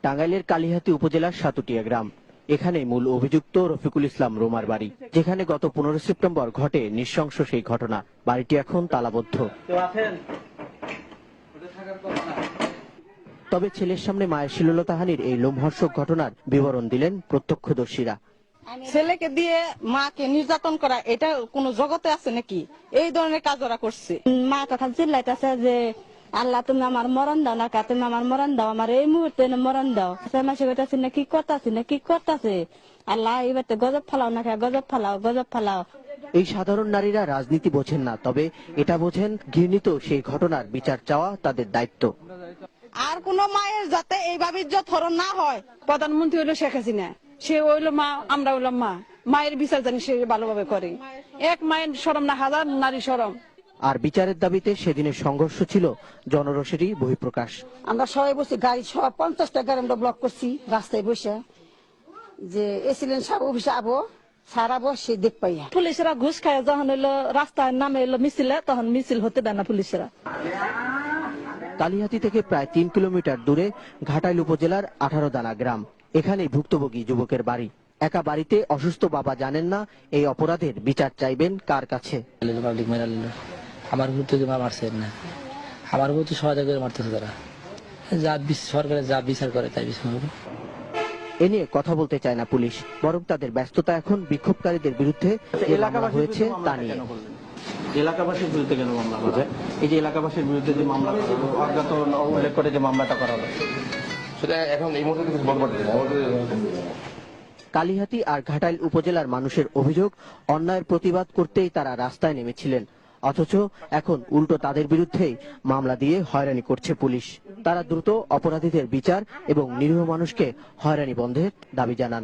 টাঙ্গাইলের কালিহাতী উপজেলার সাতুটিয়া গ্রাম। এখানে মূল অভিযুক্ত রফিকুল ইসলাম রোমার বাড়ি, যেখানে গত 15 সেপ্টেম্বর ঘটে নৃশংস সেই ঘটনা। বাড়িটি এখন তালাবদ্ধ। তবে ছেলের সামনে মায়ের শ্লীলতাহানির এই লোমহর্ষক ঘটনার বিবরণ দিলেন প্রত্যক্ষদর্শীরা। ছেলেকে দিয়ে মাকে নির্যাতন করা, এটা কোন জগতে আছে নাকি? এই ধরনের কাজ ওরা করছে। মা তখন চিল্লাইতেছে যে আল্লাহ তুমি আমার মরণ দাও না, তুমি আমার মরণ দাও, আমার এই মুহূর্তে মরণ দাও। মাসে কইতাছি না কি করতেছে আল্লাহ, এবার গজব ফালাও না, গজব ফালাও। এই সাধারণ নারীরা রাজনীতি বোঝেন না, তবে এটা বোঝেন ঘৃণিত সেই ঘটনার বিচার চাওয়া তাদের দায়িত্ব। আর কোন মায়ের যাতে এইভাবে ইজ্জত হরণ না হয়। প্রধানমন্ত্রী হইলো শেখ হাসিনা, সে হইলো মা, আমরা হইলাম মা। মায়ের বিচার জানি সে ভালোভাবে করে। এক মায়ের শরম না, হাজার নারী শরম। আর বিচারের দাবিতে সেদিনের সংঘর্ষ ছিল জনরোষেরই বহিঃপ্রকাশ। আমরা সবাই বসে গাড়ি সব 50টা গাড়ি আমরা ব্লক করছি রাস্তায় বসে, যে এসিলেন সব অফিসে আবো সারাবো সে দেখ পাইয়া। পুলিশরা ঘুষ খায় যখন হইলো রাস্তায় নামে এলো মিছিলে, তখন মিছিল হতে দেয় না পুলিশরা। কালিহাতী থেকে প্রায় 3 কিলোমিটার দূরে ঘাটাইল উপজেলার 18 দানা গ্রাম। এখানেই ভুক্তভোগী যুবকের বাড়ি। একা বাড়িতে অসুস্থ বাবা জানেন না এই অপরাধের বিচার চাইবেন কার কাছে। আমার বিরুদ্ধে মারছে না, আমার বিরুদ্ধে সহযোগী করে মারতেছে তারা। সরকারের যা বিচার করে তাই বিচার হবে। এ নিয়ে কথা বলতে চায় না পুলিশ, বরং তাদের ব্যস্ততা এখন বিক্ষোভকারীদের বিরুদ্ধে হয়েছে তা নিয়ে। এলাকাবাসীর বিরুদ্ধে কেন মামলা করা? এই যে এলাকাবাসীর বিরুদ্ধে যে মামলা অজ্ঞাত উল্লেখ করে যে মামলাটা করা হলো, সেটা এখন এই মুহূর্তে কিছু বলতে পারছি না। কালিহাতী আর ঘাটাইল উপজেলার মানুষের অভিযোগ, অন্যায়ের প্রতিবাদ করতেই তারা রাস্তায় নেমেছিলেন, অথচ এখন উল্টো তাদের বিরুদ্ধেই মামলা দিয়ে হয়রানি করছে পুলিশ। তারা দ্রুত অপরাধীদের বিচার এবং নিরীহ মানুষকে হয়রানি বন্ধের দাবি জানান।